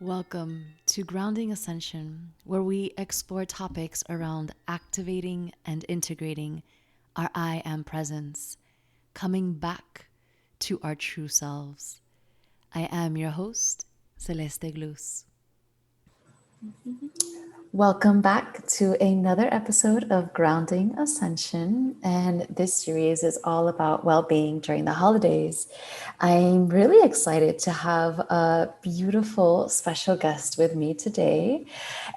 Welcome to Grounding Ascension, where we explore topics around activating and integrating our I am presence, coming back to our true selves. I am your host, Celeste Glus. Welcome back to another episode of Grounding Ascension. And this series is all about well being during the holidays. I'm really excited to have a beautiful special guest with me today.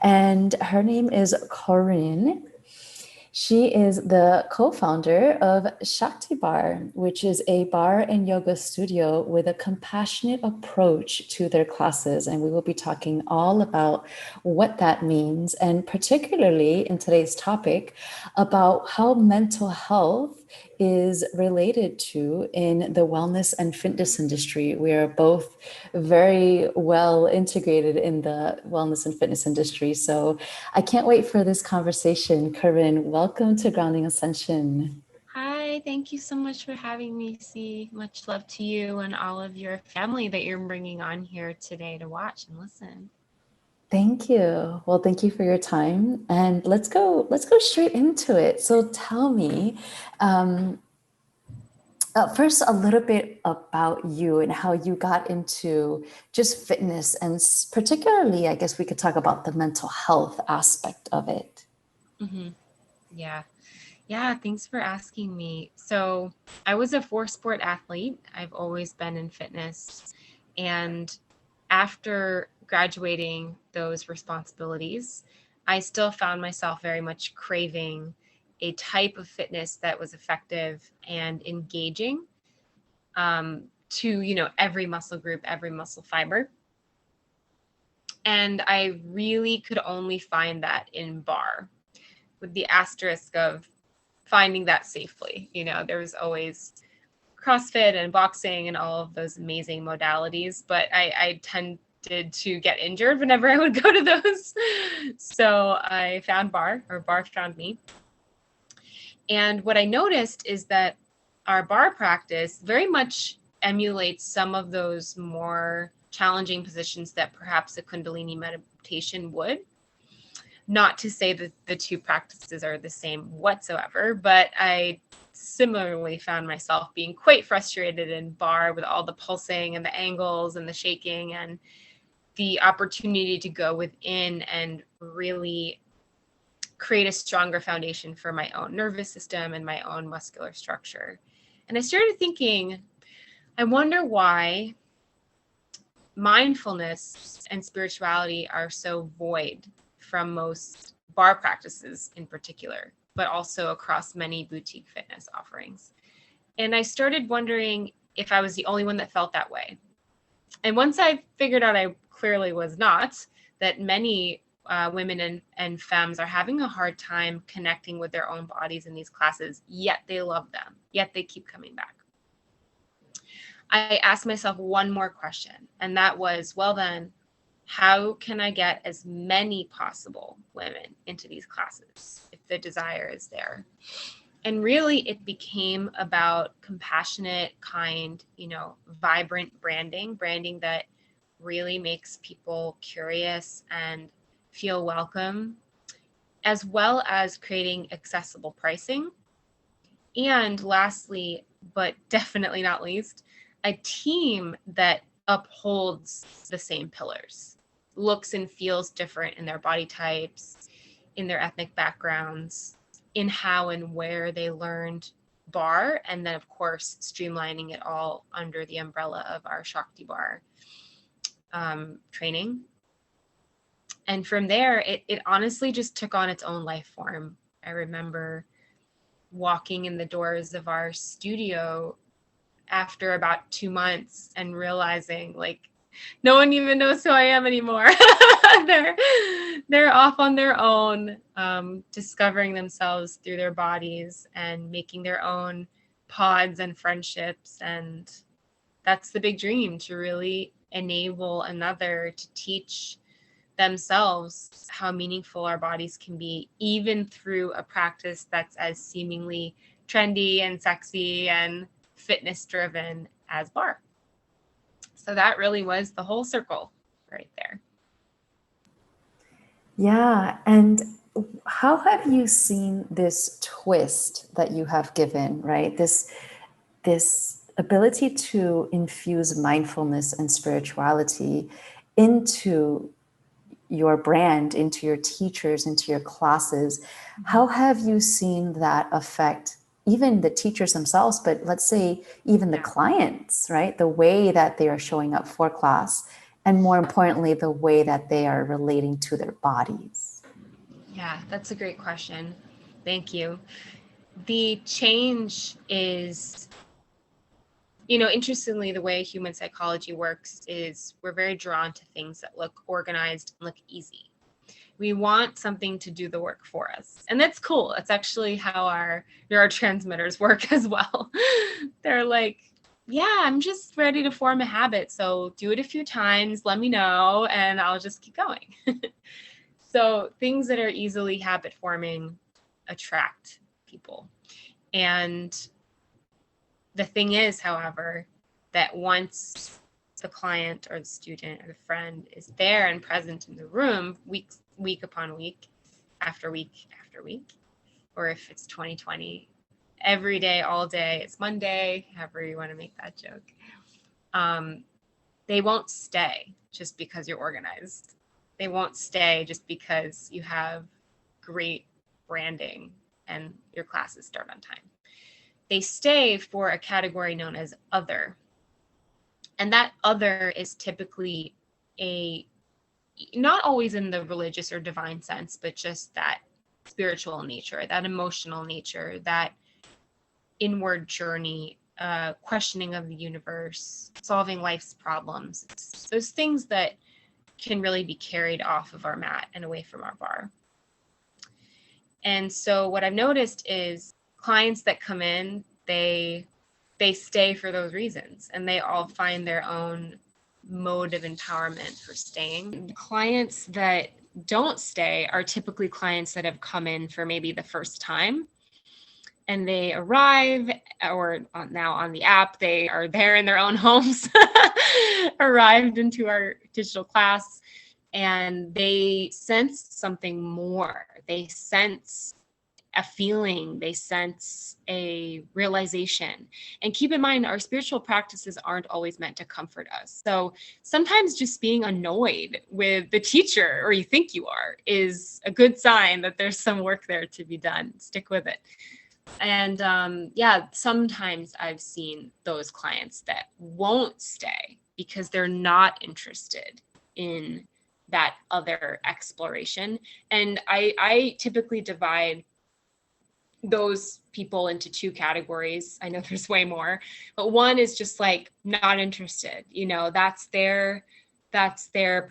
And her name is Corinne. She is the co founder of Shaktibarre, which is a bar and yoga studio with a compassionate approach to their classes. And we will be talking all about what that means, and particularly in today's topic, about how mental health is related to in the wellness and fitness industry. We are both very well integrated in the wellness and fitness industry. So I can't wait for this conversation. Corinne, welcome to Grounding Ascension. Hi, thank you so much for having me. See, much love to you and all of your family that you're bringing on here today to watch and listen. Thank you. Well, thank you for your time, and let's go straight into it. So tell me, um, first a little bit about you and how you got into just fitness, and particularly, I guess we could talk about the mental health aspect of it. hmm Yeah. Yeah, thanks for asking me. So, I was a four-sport athlete. I've always been in fitness. And after graduating those responsibilities, I still found myself very much craving a type of fitness that was effective and engaging to, every muscle group, every muscle fiber. And I really could only find that in bar, with the asterisk of finding that safely. There was always CrossFit and boxing and all of those amazing modalities, but I tended to get injured whenever I would go to those. So I found bar, or bar found me. And what I noticed is that our bar practice very much emulates some of those more challenging positions that perhaps a Kundalini meditation would. Not to say that the two practices are the same whatsoever, but I similarly found myself being quite frustrated in bar with all the pulsing and the angles and the shaking, and the opportunity to go within and really create a stronger foundation for my own nervous system and my own muscular structure. And I started thinking, I wonder why mindfulness and spirituality are so void from most bar practices in particular, but also across many boutique fitness offerings. And I started wondering if I was the only one that felt that way. And once I figured out I clearly was not, that many women and femmes are having a hard time connecting with their own bodies in these classes, yet they love them, yet they keep coming back. I asked myself one more question, and that was, well, then, how can I get as many possible women into these classes if the desire is there? And really, it became about compassionate, kind, vibrant branding that really makes people curious and feel welcome, as well as creating accessible pricing. And lastly, but definitely not least, a team that upholds the same pillars, looks and feels different in their body types, in their ethnic backgrounds, in how and where they learned bar, and then of course streamlining it all under the umbrella of our Shaktibarre training. And from there, it honestly just took on its own life form. I remember walking in the doors of our studio after about 2 months and realizing, like, no one even knows who I am anymore. they're they're off on their own, discovering themselves through their bodies and making their own pods and friendships. And that's the big dream, to really enable another to teach themselves how meaningful our bodies can be, even through a practice that's as seemingly trendy and sexy and fitness driven as bar. So that really was the whole circle right there. Yeah. And how have you seen this twist that you have given, right? This ability to infuse mindfulness and spirituality into your brand, into your teachers, into your classes. How have you seen that affect even the teachers themselves, but let's say even the Yeah. clients, right? The way that they are showing up for class, and more importantly, the way that they are relating to their bodies? Yeah, that's a great question. Thank you. The change is, interestingly, the way human psychology works is we're very drawn to things that look organized and look easy. We want something to do the work for us. And that's cool. That's actually how our neurotransmitters work as well. They're like, yeah, I'm just ready to form a habit. So do it a few times, let me know, and I'll just keep going. So things that are easily habit forming attract people. And the thing is, however, that once the client or the student or the friend is there and present in the room week upon week, after week after week, or if it's 2020, every day, all day, it's Monday, however you want to make that joke, they won't stay just because you're organized. They won't stay just because you have great branding and your classes start on time. They stay for a category known as other. And that other is typically not always in the religious or divine sense, but just that spiritual nature, that emotional nature, that inward journey, questioning of the universe, solving life's problems. It's those things that can really be carried off of our mat and away from our bar. And so what I've noticed is clients that come in, they stay for those reasons, and they all find their own mode of empowerment for staying. Clients that don't stay are typically clients that have come in for maybe the first time, and they arrive, or now on the app, they are there in their own homes, arrived into our digital class, and they sense something more. They sense a feeling, they sense a realization. And keep in mind, our spiritual practices aren't always meant to comfort us. So sometimes just being annoyed with the teacher, or you think you are, is a good sign that there's some work there to be done. Stick with it. And sometimes I've seen those clients that won't stay because they're not interested in that other exploration. And I typically divide those people into two categories. I know there's way more, but one is just like not interested. That's their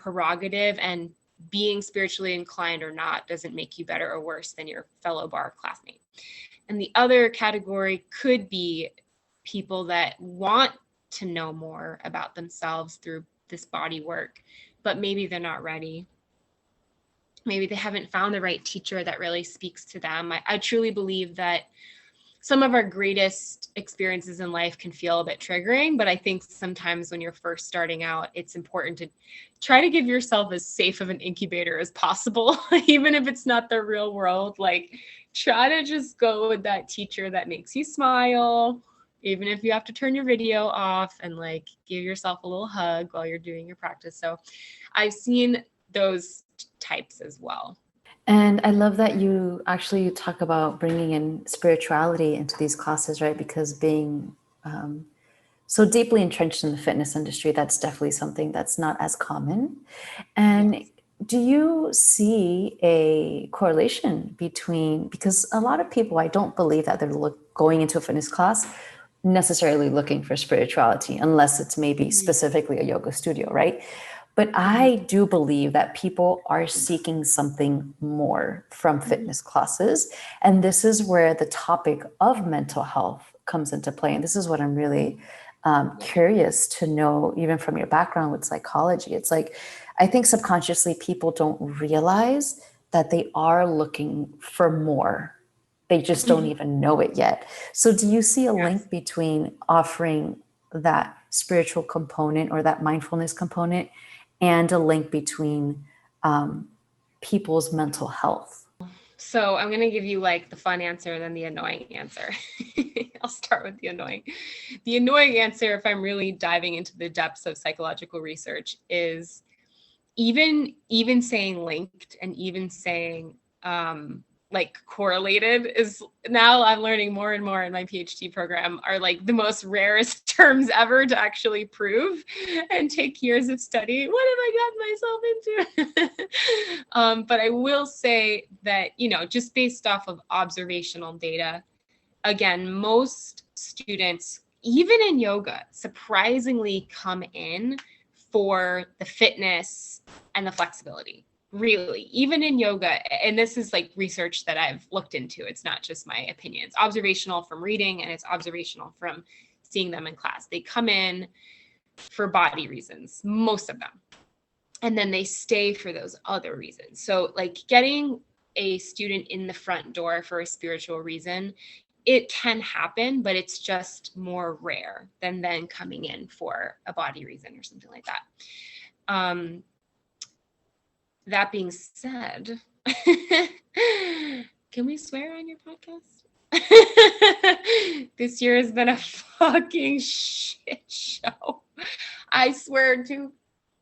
prerogative, and being spiritually inclined or not doesn't make you better or worse than your fellow bar classmate. And the other category could be people that want to know more about themselves through this body work, but maybe they're not ready. Maybe they haven't found the right teacher that really speaks to them. I truly believe that some of our greatest experiences in life can feel a bit triggering, but I think sometimes when you're first starting out, it's important to try to give yourself as safe of an incubator as possible, even if it's not the real world. Like, try to just go with that teacher that makes you smile, even if you have to turn your video off, and like give yourself a little hug while you're doing your practice. So I've seen those types as well. And I love that you actually talk about bringing in spirituality into these classes, right? Because being so deeply entrenched in the fitness industry, that's definitely something that's not as common. And Yes. do you see a correlation between, because a lot of people, I don't believe that they're going into a fitness class necessarily looking for spirituality, unless it's maybe specifically a yoga studio, right? But I do believe that people are seeking something more from fitness classes. And this is where the topic of mental health comes into play. And this is what I'm really curious to know, even from your background with psychology. It's like, I think subconsciously people don't realize that they are looking for more. They just don't even know it yet. So do you see a Yes. link between offering that spiritual component or that mindfulness component, and a link between people's mental health? So I'm going to give you like the fun answer and then the annoying answer. I'll start with the annoying. The annoying answer, if I'm really diving into the depths of psychological research, is even saying linked and even saying like correlated is, now I'm learning more and more in my PhD program, are like the most rarest terms ever to actually prove and take years of study. What have I gotten myself into? But I will say that, you know, just based off of observational data, again, most students, even in yoga, surprisingly come in for the fitness and the flexibility. Really, even in yoga, and this is like research that I've looked into. It's not just my opinion. It's observational from reading, and it's observational from seeing them in class. They come in for body reasons, most of them, and then they stay for those other reasons. So like getting a student in the front door for a spiritual reason, it can happen, but it's just more rare than then coming in for a body reason or something like that. That being said, can we swear on your podcast? This year has been a fucking shit show. I swear to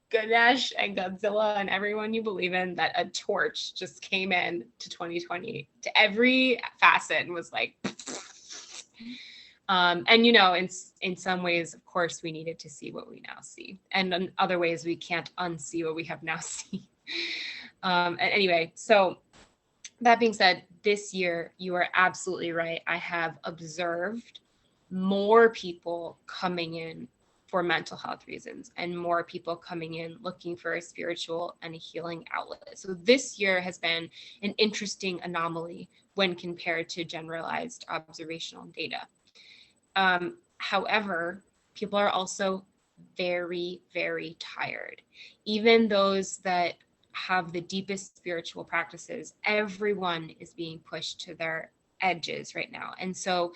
Ganesh and Godzilla and everyone you believe in that a torch just came in to 2020 to every facet and was like, and you know, in some ways, of course, we needed to see what we now see, and in other ways, we can't unsee what we have now seen. And anyway, so that being said, this year, you are absolutely right. I have observed more people coming in for mental health reasons and more people coming in looking for a spiritual and a healing outlet. So this year has been an interesting anomaly when compared to generalized observational data. However, people are also very, very tired. Even those that have the deepest spiritual practices, everyone is being pushed to their edges right now. And so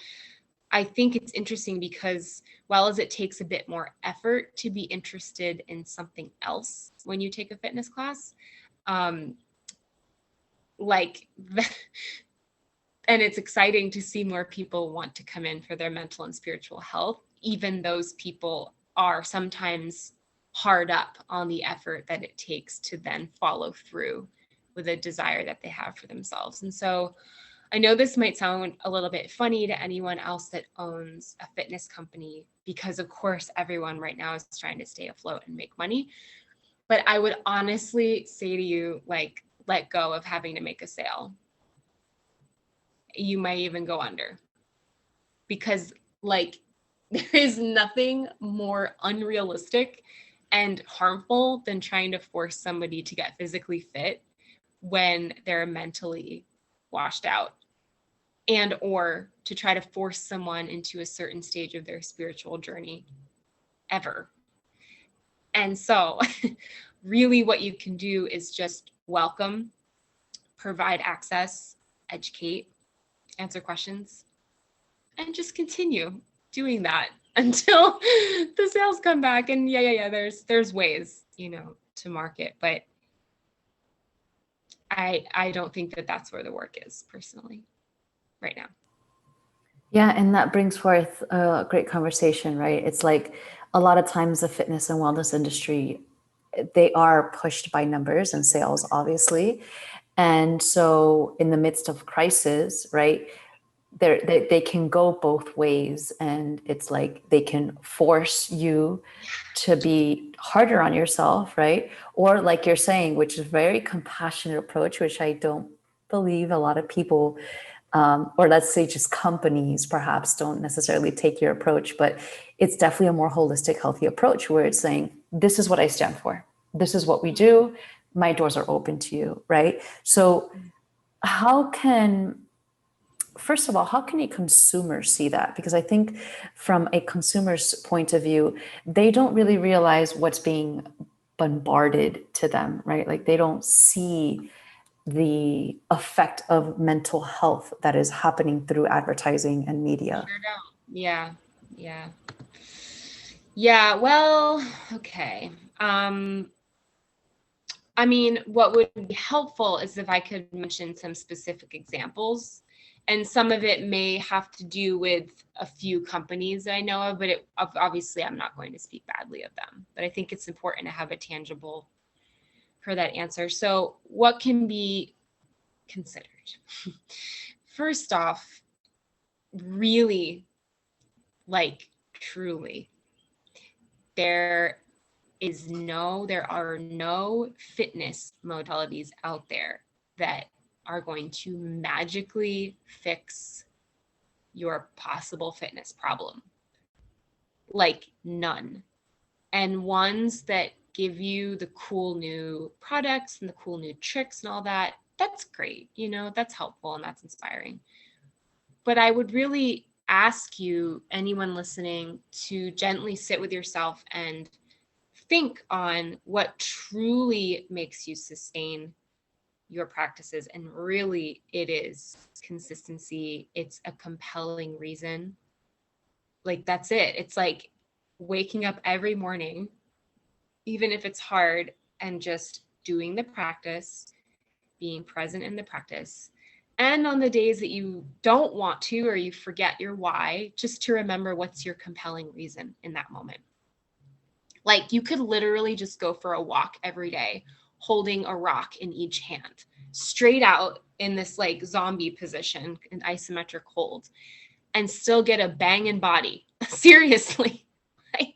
I think it's interesting because while as it takes a bit more effort to be interested in something else when you take a fitness class, like and it's exciting to see more people want to come in for their mental and spiritual health. Even those people are sometimes hard up on the effort that it takes to then follow through with a desire that they have for themselves. And so I know this might sound a little bit funny to anyone else that owns a fitness company, because of course everyone right now is trying to stay afloat and make money. But I would honestly say to you, like, let go of having to make a sale. You might even go under, because like there is nothing more unrealistic and harmful than trying to force somebody to get physically fit when they're mentally washed out, and or to try to force someone into a certain stage of their spiritual journey ever. And so really what you can do is just welcome, provide access, educate, answer questions, and just continue doing that until the sales come back. And yeah, there's ways, you know, to market, but I don't think that that's where the work is personally right now. Yeah, and that brings forth a great conversation, right? It's like a lot of times the fitness and wellness industry, they are pushed by numbers and sales, obviously. And so in the midst of crisis, right, they can go both ways. And it's like they can force you to be harder on yourself, right? Or like you're saying, which is a very compassionate approach, which I don't believe a lot of people, or let's say just companies perhaps don't necessarily take your approach, but it's definitely a more holistic, healthy approach where it's saying, this is what I stand for. This is what we do. My doors are open to you, right? So first of all, how can a consumer see that? Because I think from a consumer's point of view, they don't really realize what's being bombarded to them, right? Like they don't see the effect of mental health that is happening through advertising and media. Sure don't. Yeah. Well, okay. I mean, what would be helpful is if I could mention some specific examples. And some of it may have to do with a few companies that I know of, but obviously I'm not going to speak badly of them. But I think it's important to have a tangible for that answer. So what can be considered? First off, really, like truly, there are no fitness modalities out there that are going to magically fix your possible fitness problem. Like none. And ones that give you the cool new products and the cool new tricks and all that, that's great. You know, that's helpful and that's inspiring. But I would really ask you, anyone listening, to gently sit with yourself and think on what truly makes you sustain your practices. And really, it is consistency. It's a compelling reason. Like, that's it. It's like waking up every morning, even if it's hard, and just doing the practice, being present in the practice. And on the days that you don't want to, or you forget your why, just to remember what's your compelling reason in that moment. Like, you could literally just go for a walk every day, holding a rock in each hand, straight out in this like zombie position, an isometric hold, and still get a banging body. Seriously. Like,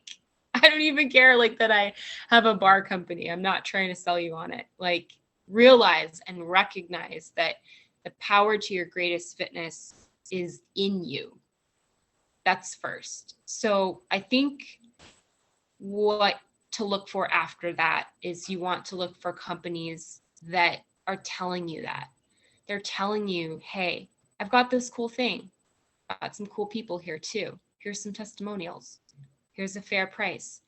I don't even care like that I have a bar company. I'm not trying to sell you on it. Like, realize and recognize that the power to your greatest fitness is in you. That's first. So I think what to look for after that is you want to look for companies that are telling you that. They're telling you, hey, I've got this cool thing. I've got some cool people here too. Here's some testimonials. Here's a fair price.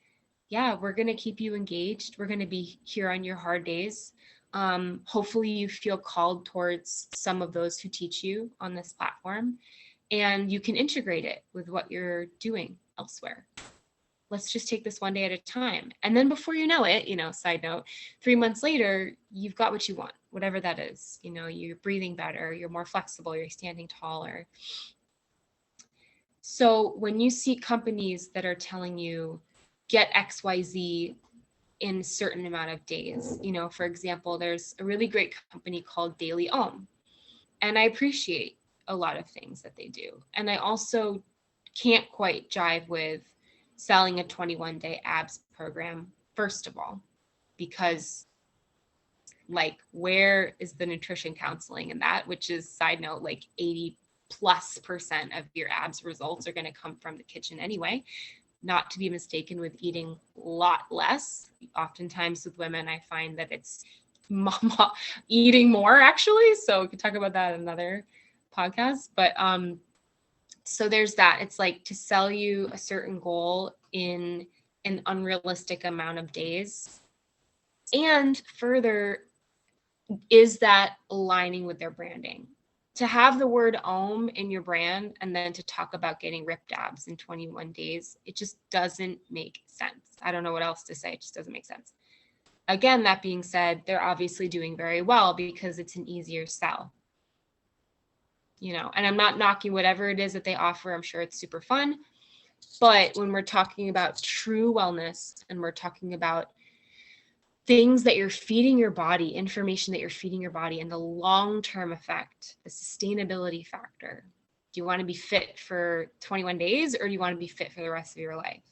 Yeah, we're going to keep you engaged. We're going to be here on your hard days. Hopefully you feel called towards some of those who teach you on this platform, and you can integrate it with what you're doing elsewhere. Let's just take this one day at a time. And then before you know it, side note, 3 months later, you've got what you want, whatever that is. You're breathing better, you're more flexible, you're standing taller. So when you see companies that are telling you, get XYZ in a certain amount of days, for example, there's a really great company called Daily Om. And I appreciate a lot of things that they do. And I also can't quite jive with selling a 21-day abs program, first of all, because like, where is the nutrition counseling in that? Which is, side note, like 80+% of your abs results are going to come from the kitchen anyway. Not to be mistaken with eating a lot less. Oftentimes with women, I find that it's mama eating more, actually. So we could talk about that in another podcast. But so there's that. It's like to sell you a certain goal in an unrealistic amount of days. And further, is that aligning with their branding? To have the word OM in your brand and then to talk about getting ripped abs in 21 days, it just doesn't make sense. I don't know what else to say. It just doesn't make sense. Again, that being said, they're obviously doing very well because it's an easier sell. And I'm not knocking whatever it is that they offer. I'm sure it's super fun. But when we're talking about true wellness and we're talking about things that you're feeding your body, information that you're feeding your body, and the long-term effect, the sustainability factor. Do you want to be fit for 21 days or do you want to be fit for the rest of your life?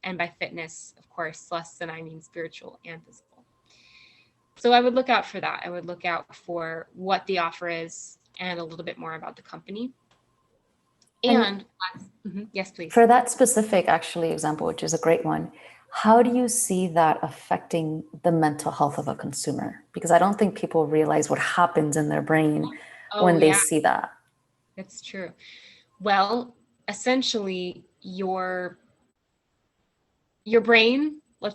And by fitness, of course, less than I mean spiritual and physical. So I would look out for that. I would look out for what the offer is and a little bit more about the company. And yes, please. For that specific actually example, which is a great one, how do you see that affecting the mental health of a consumer? Because I don't think people realize what happens in their brain when they see that. That's true. Well, essentially your brain, I'm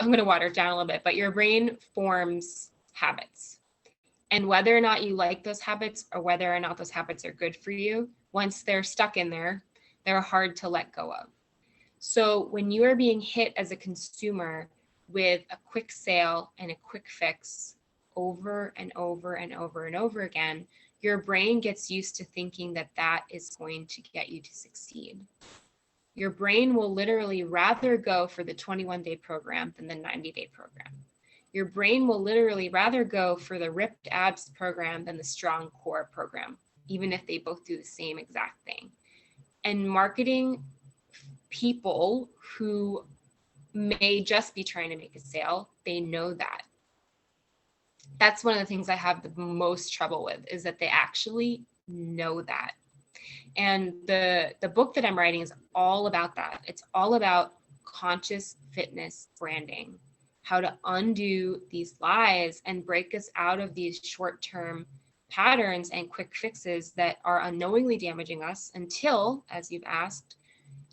going to water it down a little bit, but your brain forms habits. And whether or not you like those habits or whether or not those habits are good for you, once they're stuck in there, they're hard to let go of. So when you are being hit as a consumer with a quick sale and a quick fix over and over and over and over again, your brain gets used to thinking that that is going to get you to succeed. Your brain will literally rather go for the 21-day program than the 90-day program. Your brain will literally rather go for the ripped abs program than the strong core program, even if they both do the same exact thing. And marketing people who may just be trying to make a sale, they know that. That's one of the things I have the most trouble with, is that they actually know that. And the book that I'm writing is all about that. It's all about conscious fitness branding, how to undo these lies and break us out of these short-term patterns and quick fixes that are unknowingly damaging us until, as you've asked,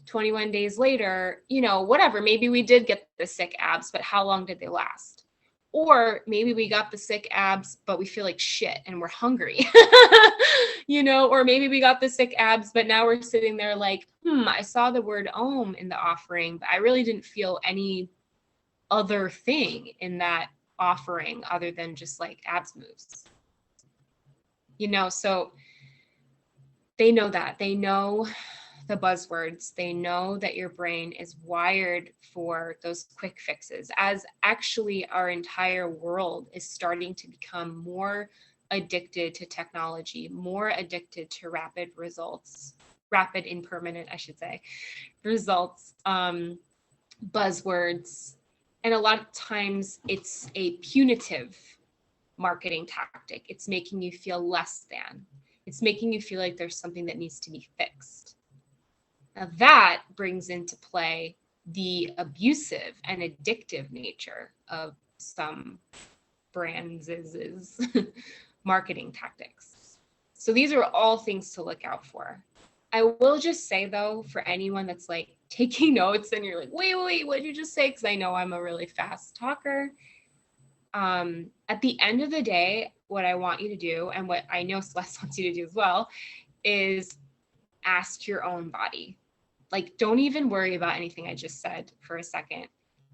21 days later, whatever, maybe we did get the sick abs, but how long did they last? Or maybe we got the sick abs, but we feel like shit and we're hungry, or maybe we got the sick abs, but now we're sitting there like, I saw the word Om in the offering, but I really didn't feel any other thing in that offering other than just like abs moves. So they know that. They know the buzzwords. They know that your brain is wired for those quick fixes, as actually our entire world is starting to become more addicted to technology, more addicted to rapid impermanent, I should say, results, buzzwords. And a lot of times it's a punitive marketing tactic. It's making you feel less than. It's making you feel like there's something that needs to be fixed. Now that brings into play the abusive and addictive nature of some brands' marketing tactics. So these are all things to look out for. I will just say, though, for anyone that's like taking notes and you're like, wait, what did you just say? Because I know I'm a really fast talker. At the end of the day, what I want you to do, and what I know Celeste wants you to do as well, is ask your own body. Like, don't even worry about anything I just said for a second.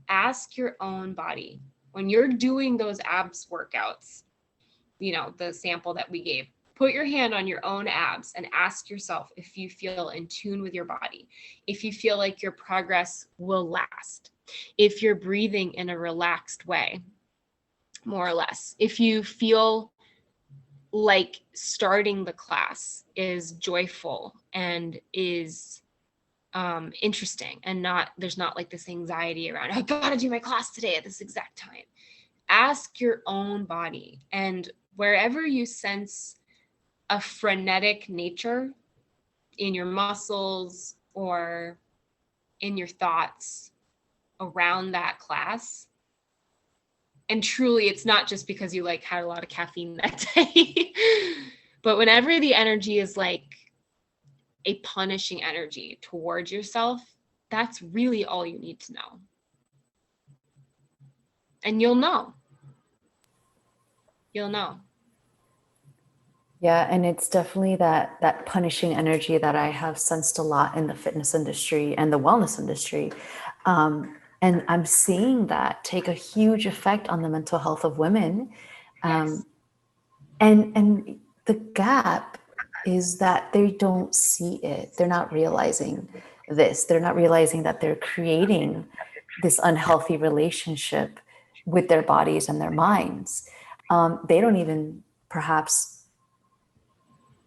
Ask your own body. When you're doing those abs workouts, the sample that we gave, put your hand on your own abs and ask yourself if you feel in tune with your body, if you feel like your progress will last, if you're breathing in a relaxed way, more or less, if you feel like starting the class is joyful and is interesting, and there's not like this anxiety around, I gotta do my class today at this exact time. Ask your own body, and wherever you sense a frenetic nature in your muscles or in your thoughts around that class, and truly it's not just because you like had a lot of caffeine that day, but whenever the energy is like a punishing energy towards yourself, that's really all you need to know. And you'll know. Yeah, and it's definitely that punishing energy that I have sensed a lot in the fitness industry and the wellness industry. And I'm seeing that take a huge effect on the mental health of women. Yes. And the gap is that they don't see it. They're not realizing this. They're not realizing that they're creating this unhealthy relationship with their bodies and their minds. They don't even perhaps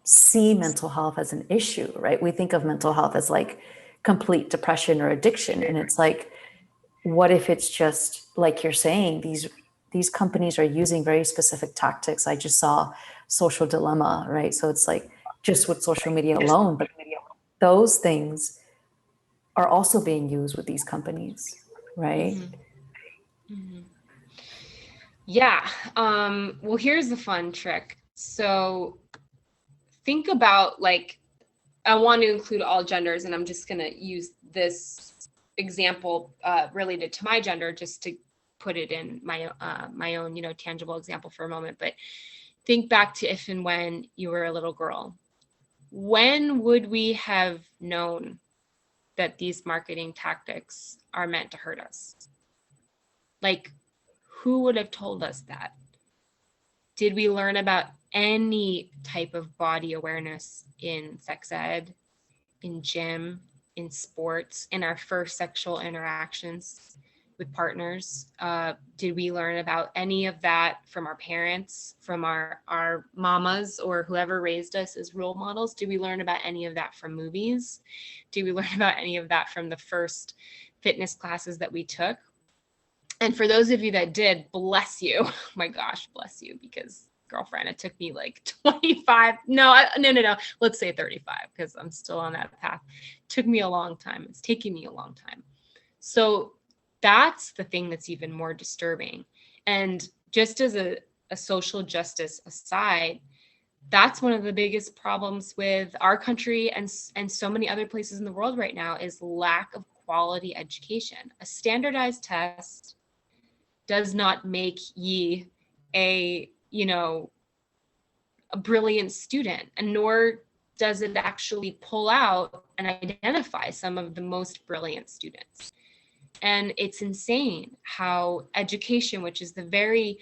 see mental health as an issue, right? We think of mental health as like complete depression or addiction. And it's like, what if it's just like you're saying, these companies are using very specific tactics. I just saw Social Dilemma, right? So it's like just with social media alone, but those things are also being used with these companies, right? Mm-hmm. Mm-hmm. Yeah. Well, here's the fun trick. So think about, like, I want to include all genders, and I'm just going to use this example related to my gender just to put it in my own, tangible example for a moment. But think back to if and when you were a little girl. When would we have known that these marketing tactics are meant to hurt us? Like, who would have told us that? Did we learn about any type of body awareness in sex ed, in gym, in sports, in our first sexual interactions with partners? Did we learn about any of that from our parents, from our mamas, or whoever raised us as role models? Did we learn about any of that from movies? Did we learn about any of that from the first fitness classes that we took? And for those of you that did, bless you. Oh my gosh, bless you, because girlfriend, it took me like 25. No. Let's say 35, because I'm still on that path. It took me a long time. It's taking me a long time. So that's the thing that's even more disturbing. And just as a social justice aside, that's one of the biggest problems with our country and so many other places in the world right now is lack of quality education. A standardized test does not make ye a brilliant student, and nor does it actually pull out and identify some of the most brilliant students. And it's insane how education, which is the very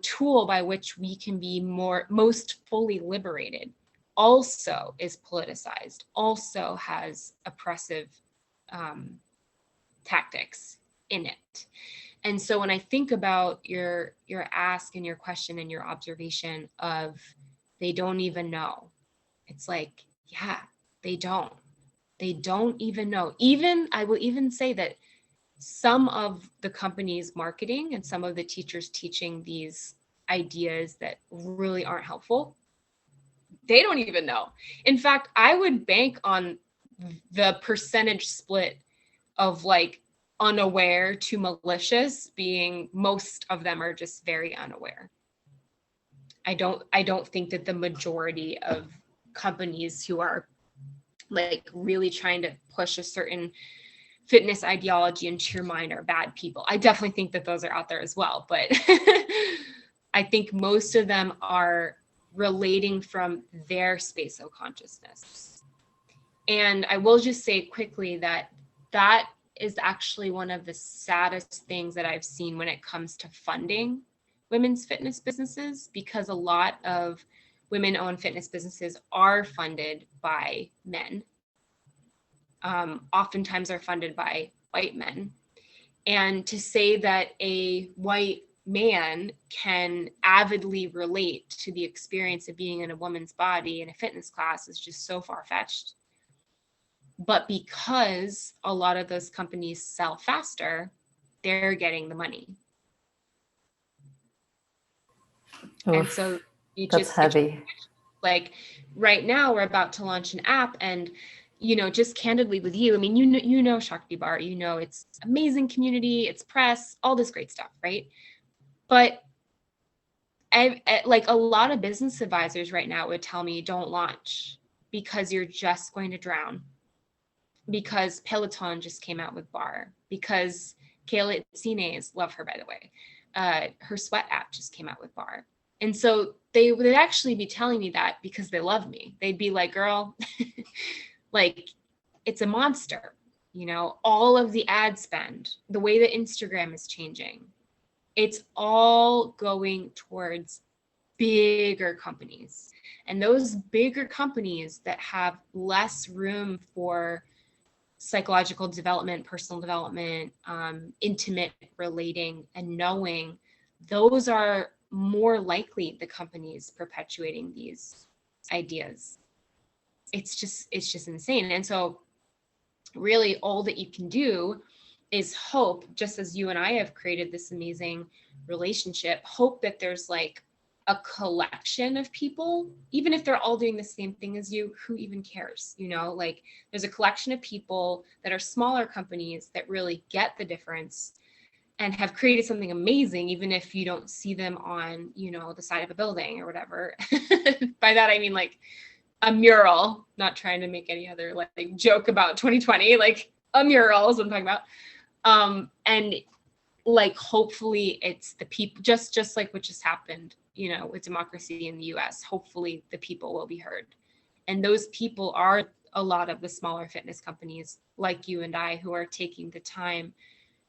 tool by which we can be most fully liberated, also is politicized, also has oppressive tactics in it. And so when I think about your ask and your question and your observation of they don't even know, it's like, yeah, they don't even know. Even I will even say that some of the companies marketing and some of the teachers teaching these ideas that really aren't helpful, they don't even know. In fact, I would bank on the percentage split of like unaware to malicious being most of them are just very unaware. I don't think that the majority of companies who are like really trying to push a certain fitness ideology into your mind are bad people. I definitely think that those are out there as well, but I think most of them are relating from their space of consciousness. And I will just say quickly that is actually one of the saddest things that I've seen when it comes to funding women's fitness businesses, because a lot of women-owned fitness businesses are funded by men. Oftentimes are funded by white men. And to say that a white man can avidly relate to the experience of being in a woman's body in a fitness class is just so far-fetched. But because a lot of those companies sell faster, they're getting the money. Oof, and so that's heavy. Like right now, we're about to launch an app, and just candidly with you, I mean, Shaktibarre, it's amazing community, it's press, all this great stuff, right? But like a lot of business advisors right now would tell me, don't launch because you're just going to drown. Because Peloton just came out with Barre, because Kayla Itsines, love her by the way, her sweat app just came out with Barre. And so they would actually be telling me that because they love me. They'd be like, girl, like it's a monster, all of the ad spend, the way that Instagram is changing, it's all going towards bigger companies. And those bigger companies that have less room for psychological development, personal development, intimate relating and knowing, those are more likely the companies perpetuating these ideas. It's just insane. And so really all that you can do is hope, just as you and I have created this amazing relationship, hope that there's like a collection of people, even if they're all doing the same thing as you, who even cares? Like there's a collection of people that are smaller companies that really get the difference and have created something amazing, even if you don't see them on, the side of a building or whatever. By that, I mean like a mural, not trying to make any other like joke about 2020, like a mural is what I'm talking about. And like, hopefully it's the people, just like what just happened, with democracy in the US, hopefully the people will be heard. And those people are a lot of the smaller fitness companies like you and I, who are taking the time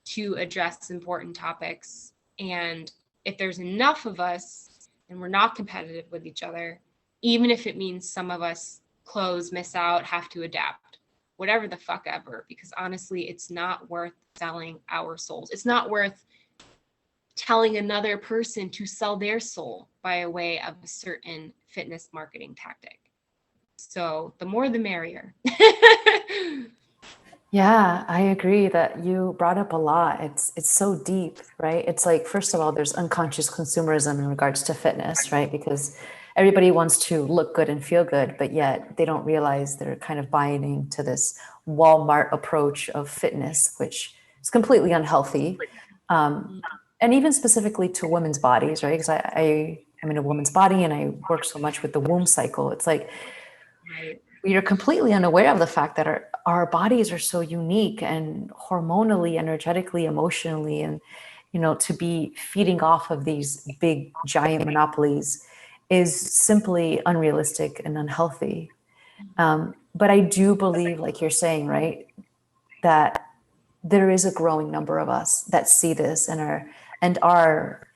to address important topics. And if there's enough of us and we're not competitive with each other, even if it means some of us close, miss out, have to adapt, whatever the fuck ever, because honestly, it's not worth selling our souls. It's not worth telling another person to sell their soul by a way of a certain fitness marketing tactic. So the more the merrier. Yeah, I agree that you brought up a lot. It's so deep, right? It's like, first of all, there's unconscious consumerism in regards to fitness, right? Because everybody wants to look good and feel good, but yet they don't realize they're kind of buying into this Walmart approach of fitness, which is completely unhealthy. And even specifically to women's bodies, right? Because I am in a woman's body and I work so much with the womb cycle. It's like, Right. we are completely unaware of the fact that our bodies are so unique and hormonally, energetically, emotionally, and to be feeding off of these big giant monopolies is simply unrealistic and unhealthy. But I do believe, like you're saying, right, that there is a growing number of us that see this and are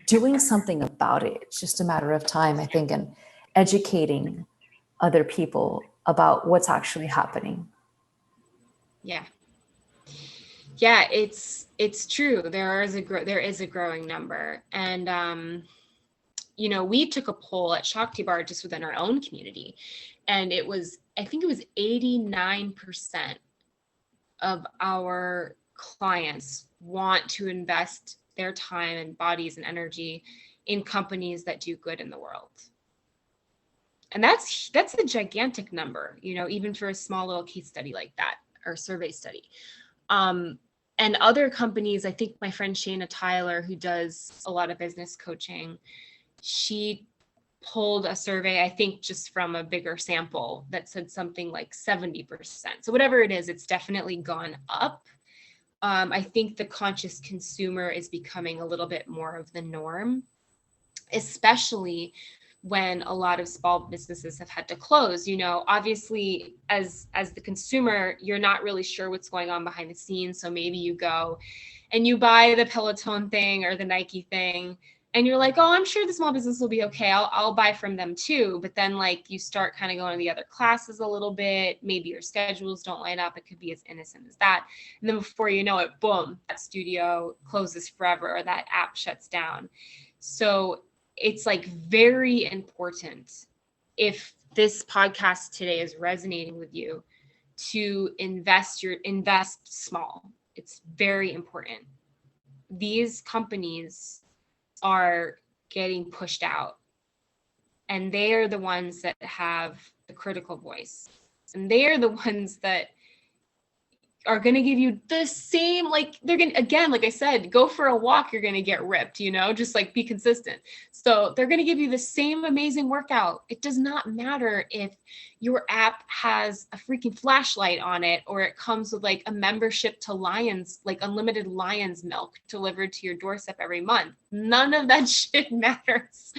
doing something about it. It's just a matter of time, I think, and educating other people about what's actually happening. Yeah. Yeah, it's true. There is a growing number. And we took a poll at Shaktibarre just within our own community, and I think it was 89% of our clients want to invest their time and bodies and energy in companies that do good in the world. And that's a gigantic number, even for a small little case study like that, or survey study. And other companies, I think my friend Shayna Tyler, who does a lot of business coaching, she pulled a survey, I think just from a bigger sample, that said something like 70%. So whatever it is, it's definitely gone up. I think the conscious consumer is becoming a little bit more of the norm, especially when a lot of small businesses have had to close. Obviously, as the consumer, you're not really sure what's going on behind the scenes. So maybe you go and you buy the Peloton thing or the Nike thing, and you're like, oh, I'm sure the small business will be okay. I'll buy from them too. But then you start kind of going to the other classes a little bit. Maybe your schedules don't line up. It could be as innocent as that. And then before you know it, boom, that studio closes forever, or that app shuts down. So it's very important, if this podcast today is resonating with you, to invest small. It's very important. These companies are getting pushed out, and they are the ones that have the critical voice, and they are the ones that are going to give you the same, they're going to, again, like I said, go for a walk, you're going to get ripped, just be consistent. So they're going to give you the same amazing workout. It does not matter if your app has a freaking flashlight on it, or it comes with a membership to Lions, unlimited Lions milk delivered to your doorstep every month. None of that shit matters.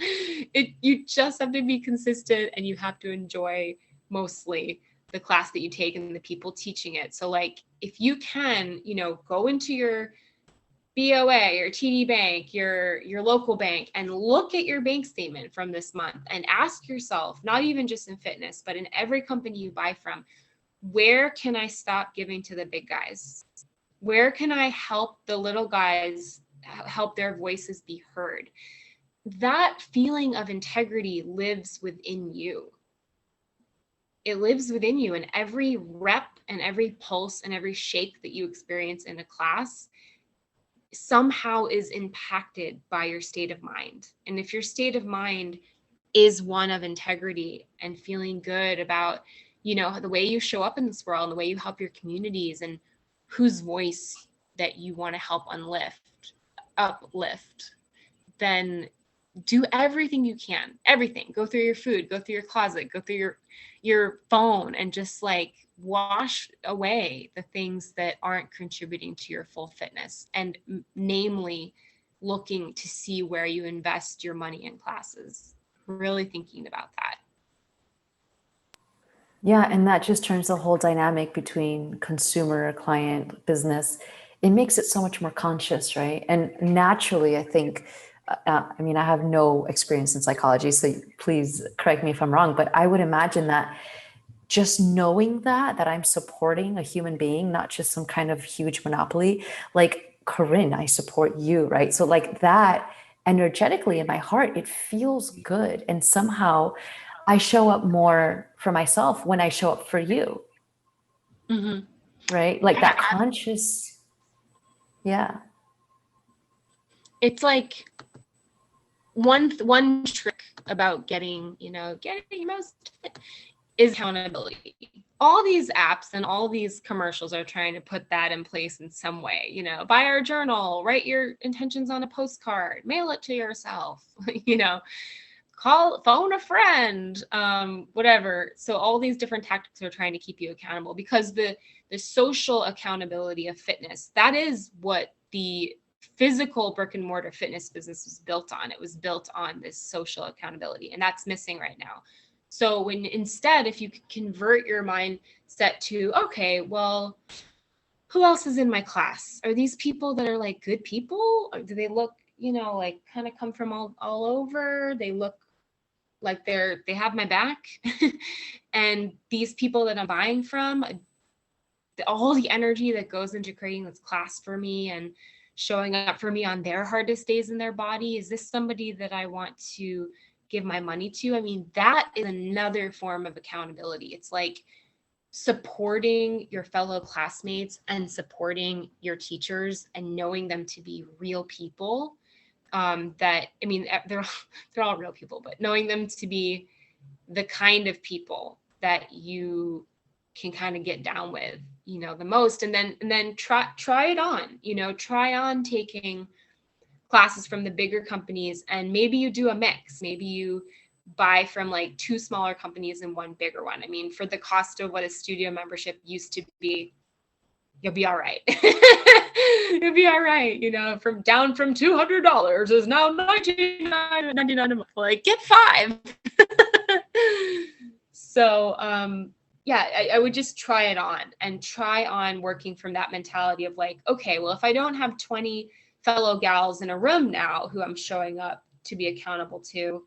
You just have to be consistent, and you have to enjoy mostly the class that you take and the people teaching it. So if you can, go into your BOA or TD Bank, your local bank, and look at your bank statement from this month and ask yourself, not even just in fitness, but in every company you buy from, where can I stop giving to the big guys? Where can I help the little guys, help their voices be heard? That feeling of integrity lives within you. It lives within you, and every rep and every pulse and every shake that you experience in a class somehow is impacted by your state of mind. And if your state of mind is one of integrity and feeling good about, the way you show up in this world and the way you help your communities and whose voice that you want to help uplift, then do everything you can. Everything. Go through your food, go through your closet, go through your phone, and just wash away the things that aren't contributing to your full fitness, and namely looking to see where you invest your money in classes. Really thinking about that. Yeah, and that just turns the whole dynamic between consumer, client, business it makes it so much more conscious, right? And naturally, I think, I mean, I have no experience in psychology, so please correct me if I'm wrong, but I would imagine that just knowing that I'm supporting a human being, not just some kind of huge monopoly, like Corinne, I support you, right? So like that energetically in my heart, it feels good. And somehow I show up more for myself when I show up for you, right? Like that conscious, yeah. It's like one trick about getting most is accountability. All these apps and all these commercials are trying to put that in place in some way. Buy our journal, write your intentions on a postcard, mail it to yourself, phone a friend, whatever. So all these different tactics are trying to keep you accountable, because the social accountability of fitness, that is what the physical brick and mortar fitness business was built on. It was built on this social accountability, and that's missing right now. So when instead, if you could convert your mindset to, okay, well, who else is in my class? Are these people that are like good people? Or do they look, like kind of come from all over? They look like they have my back. And these people that I'm buying from, all the energy that goes into creating this class for me and showing up for me on their hardest days in their body, is this somebody that I want to give my money to? I mean, that is another form of accountability. It's like supporting your fellow classmates and supporting your teachers and knowing them to be real people. That, I mean, they're all real people, but knowing them to be the kind of people that you can kind of get down with, the most, and then try it on, try on taking classes from the bigger companies, and maybe you do a mix. Maybe you buy from like 2 smaller companies and 1 bigger one. I mean, for the cost of what a studio membership used to be, you'll be all right. You'll be all right. From $200 is now $99.99 a month. Like, get 5. So, yeah, I would just try it on, and try on working from that mentality of like, okay, well, if I don't have 20 fellow gals in a room now who I'm showing up to be accountable to,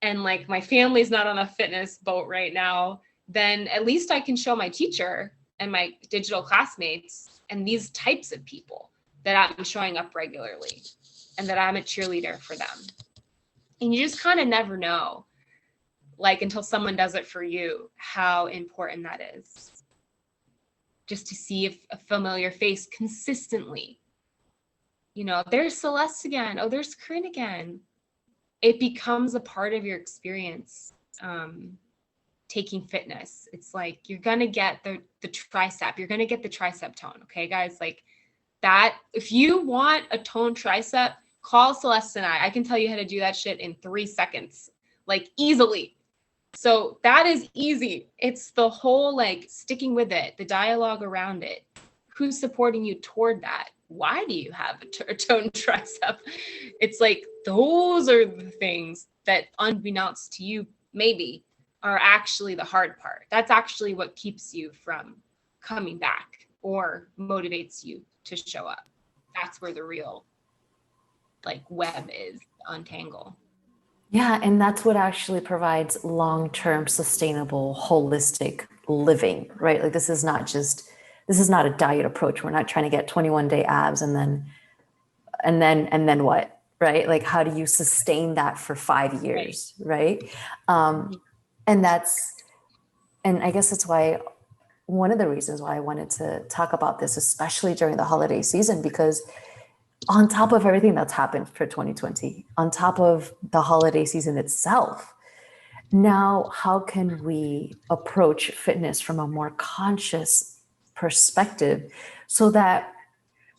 and like my family's not on a fitness boat right now, then at least I can show my teacher and my digital classmates and these types of people that I'm showing up regularly, and that I'm a cheerleader for them. And you just kind of never know, like, until someone does it for you, how important that is. Just to see a familiar face consistently. There's Celeste again. Oh, there's Corinne again. It becomes a part of your experience. Taking fitness, it's like you're gonna get the tricep. You're gonna get the tricep tone. Okay, guys, like that. If you want a toned tricep, call Celeste and I can tell you how to do that shit in 3 seconds, like easily. So that is easy. It's the whole like sticking with it, the dialogue around it. Who's supporting you toward that? Why do you have a toned tricep? It's like those are the things that, unbeknownst to you, maybe, are actually the hard part. That's actually what keeps you from coming back or motivates you to show up. That's where the real like web is, untangle. Yeah, and that's what actually provides long-term sustainable holistic living, right? Like this is not a diet approach. We're not trying to get 21-day abs and then what, right? Like how do you sustain that for 5 years, right? And I guess that's why one of the reasons why I wanted to talk about this, especially during the holiday season, because on top of everything that's happened for 2020, on top of the holiday season itself, now how can we approach fitness from a more conscious perspective so that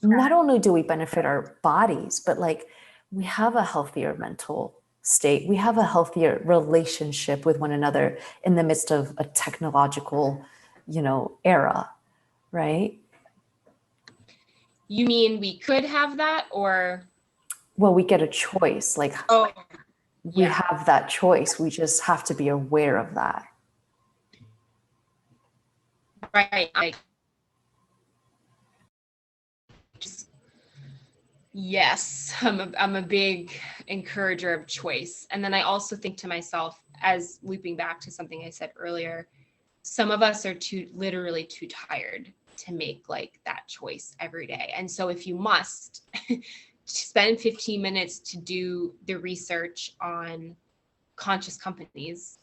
not only do we benefit our bodies, but like we have a healthier mental state, we have a healthier relationship with one another in the midst of a technological, era, right? You mean we could have that, or? Well, we get a choice. Like, we have that choice. We just have to be aware of that. Right. Like, just Yes, I'm a big encourager of choice. And then I also think to myself, as looping back to something I said earlier, some of us are literally too tired to make like that choice every day. And so if you must spend 15 minutes to do the research on conscious companies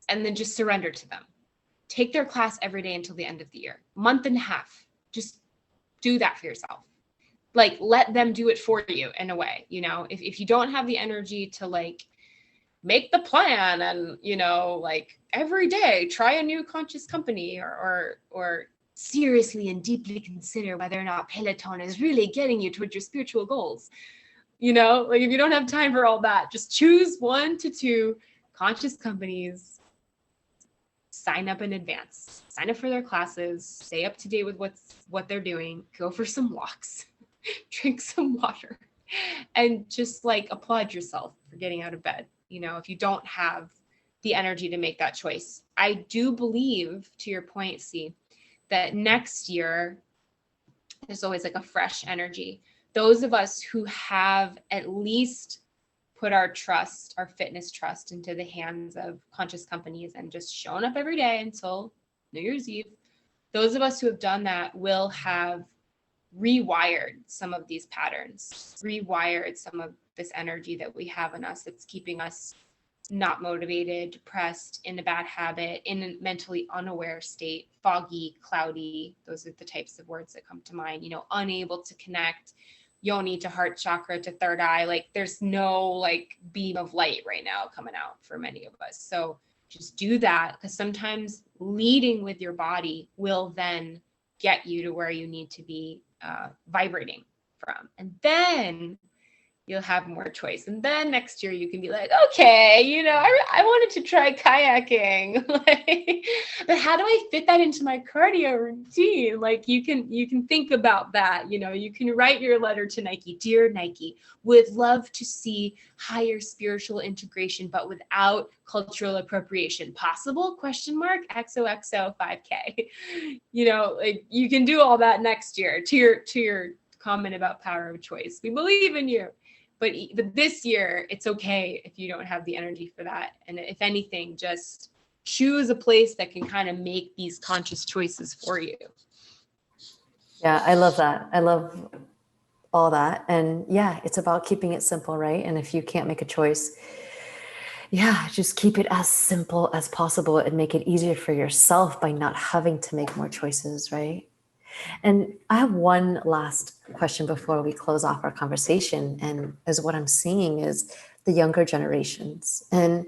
and then just surrender to them. Take their class every day until the end of the year, month and a half. Just do that for yourself. Like, let them do it for you in a way. If you don't have the energy to like make the plan and, like every day try a new conscious company or seriously and deeply consider whether or not Peloton is really getting you towards your spiritual goals. Like if you don't have time for all that, just choose 1 to 2 conscious companies, sign up in advance, sign up for their classes, stay up to date with what they're doing, go for some walks, drink some water, and just like applaud yourself for getting out of bed. If you don't have the energy to make that choice. I do believe, to your point, C, that next year there's always like a fresh energy. Those of us who have at least put our fitness trust into the hands of conscious companies and just shown up every day until New Year's Eve, those of us who have done that will have rewired some of these patterns, rewired some of this energy that we have in us that's keeping us not motivated, depressed, in a bad habit, in a mentally unaware state, foggy, cloudy. Those are the types of words that come to mind. Unable to connect yoni to heart chakra to third eye. Like there's no like beam of light right now coming out for many of us. So just do that, because sometimes leading with your body will then get you to where you need to be vibrating from. And then you'll have more choice. And then next year you can be like, okay, I wanted to try kayaking. But how do I fit that into my cardio routine? Like you can think about that. You can write your letter to Nike. Dear Nike, would love to see higher spiritual integration, but without cultural appropriation. Possible? XOXO 5K. Like you can do all that next year. To your comment about power of choice. We believe in you. But this year, it's okay if you don't have the energy for that. And if anything, just choose a place that can kind of make these conscious choices for you. Yeah, I love that. I love all that. And yeah, it's about keeping it simple, right? And if you can't make a choice, yeah, just keep it as simple as possible and make it easier for yourself by not having to make more choices, right? And I have one last question before we close off our conversation. And as what I'm seeing is the younger generations. And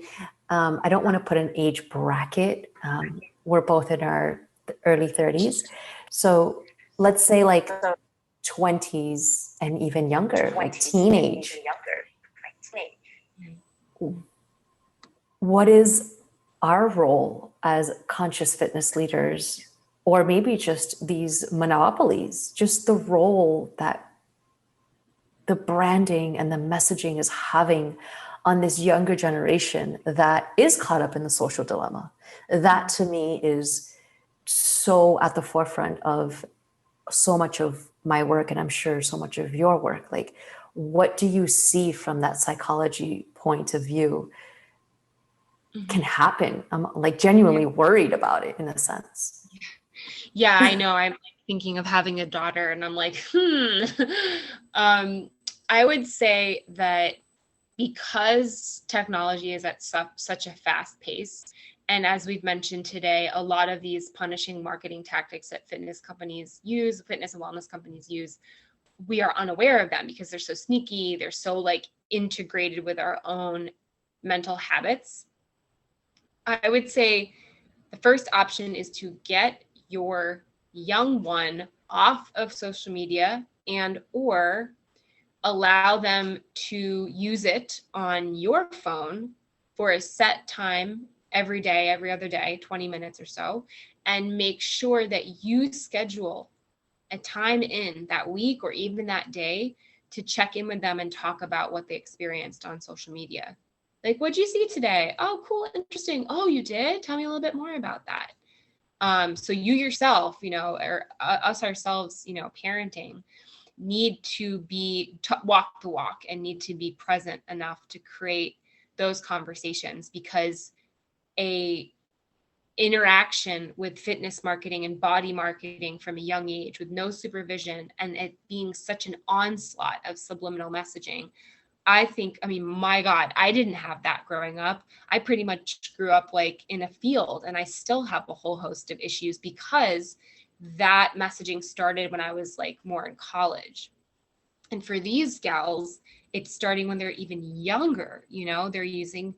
I don't want to put an age bracket. We're both in our early 30s. So let's say like 20s and even younger, like teenage. What is our role as conscious fitness leaders, or maybe just these monopolies, just the role that the branding and the messaging is having on this younger generation that is caught up in the social dilemma? That to me is so at the forefront of so much of my work, and I'm sure so much of your work. Like, what do you see from that psychology point of view can happen? I'm like genuinely worried about it in a sense. Yeah, I know. I'm thinking of having a daughter and I'm like, I would say that because technology is at such a fast pace, and as we've mentioned today, a lot of these punishing marketing tactics that fitness and wellness companies use, we are unaware of them because they're so sneaky. They're so like integrated with our own mental habits. I would say the first option is to get your young one off of social media and or allow them to use it on your phone for a set time every day, every other day, 20 minutes or so, and make sure that you schedule a time in that week or even that day to check in with them and talk about what they experienced on social media. Like, what'd you see today? Oh, cool, interesting. Oh, you did? Tell me a little bit more about that. So you yourself, or us ourselves, parenting, need to walk the walk and need to be present enough to create those conversations, because a interaction with fitness marketing and body marketing from a young age with no supervision, and it being such an onslaught of subliminal messaging, I think, I mean, my God, I didn't have that growing up. I pretty much grew up like in a field, and I still have a whole host of issues because that messaging started when I was like more in college. And for these gals, it's starting when they're even younger, they're using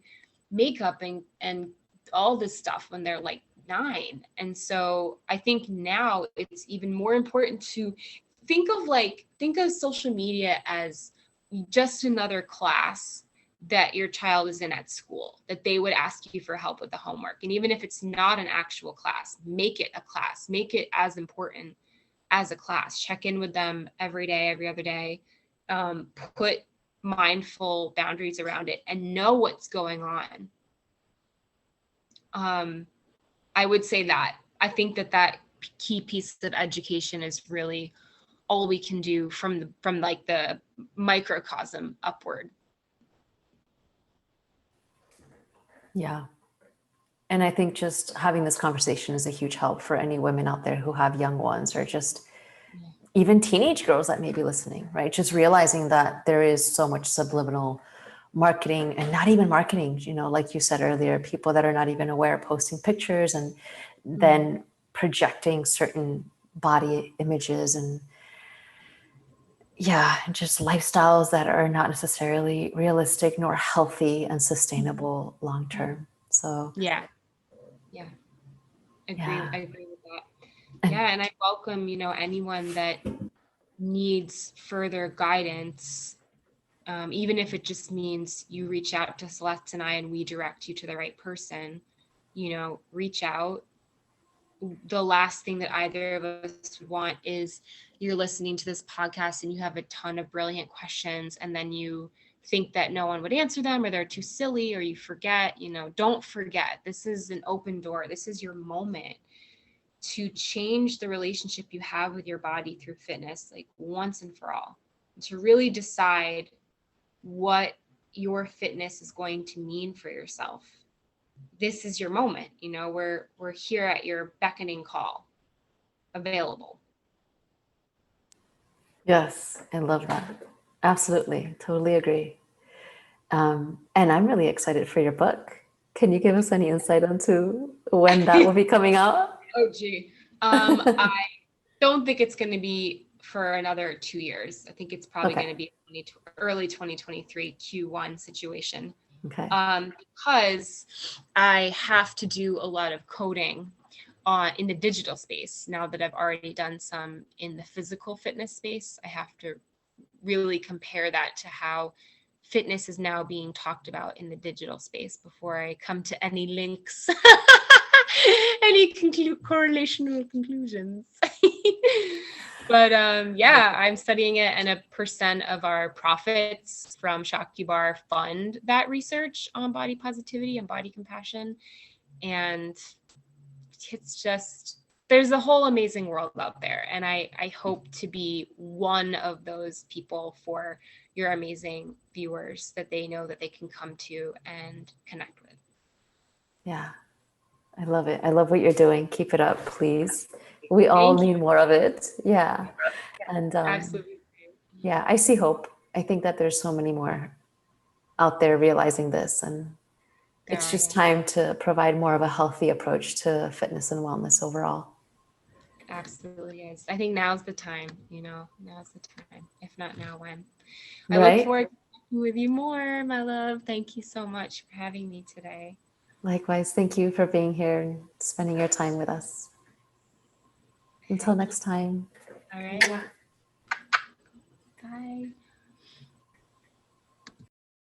makeup and all this stuff when they're like 9. And so I think now it's even more important to think of social media as just another class that your child is in at school, that they would ask you for help with the homework. And even if it's not an actual class, make it a class, make it as important as a class. Check in with them every day, every other day. Put mindful boundaries around it and know what's going on. I would say that I think that key piece of education is really all we can do from like the microcosm upward. Yeah. And I think just having this conversation is a huge help for any women out there who have young ones, or just even teenage girls that may be listening, right? Just realizing that there is so much subliminal marketing, and not even marketing, like you said earlier, people that are not even aware, posting pictures and then projecting certain body images and just lifestyles that are not necessarily realistic nor healthy and sustainable long term. So I agree with that. And I welcome anyone that needs further guidance, even if it just means you reach out to Celeste and I and we direct you to the right person. Reach out. The last thing that either of us would want is you're listening to this podcast and you have a ton of brilliant questions, and then you think that no one would answer them, or they're too silly, or you forget. Don't forget. This is an open door. This is your moment to change the relationship you have with your body through fitness, like once and for all, and to really decide what your fitness is going to mean for yourself. This is your moment. We're here at your beckoning call, available. Yes, I love that. Absolutely. Totally agree. And I'm really excited for your book. Can you give us any insight into when that will be coming out? Oh, gee. I don't think it's going to be for another 2 years. I think it's probably going to be early 2023 Q1 situation. Okay. Because I have to do a lot of coding in the digital space. Now that I've already done some in the physical fitness space, I have to really compare that to how fitness is now being talked about in the digital space before I come to any links, any correlational conclusions. But I'm studying it, and a percent of our profits from Shaktibarre fund that research on body positivity and body compassion. And it's just, there's a whole amazing world out there. And I hope to be one of those people for your amazing viewers that they know that they can come to and connect with. Yeah, I love it. I love what you're doing. Keep it up, please. We all need more of it. Yeah. And absolutely. Yeah, I see hope. I think that there's so many more out there realizing this, and it's just time to provide more of a healthy approach to fitness and wellness overall. Absolutely is. I think now's the time, now's the time. If not now, when? I Right? look forward to talking with you more, my love. Thank you so much for having me today. Likewise. Thank you for being here and spending your time with us. Until next time. All right. Bye.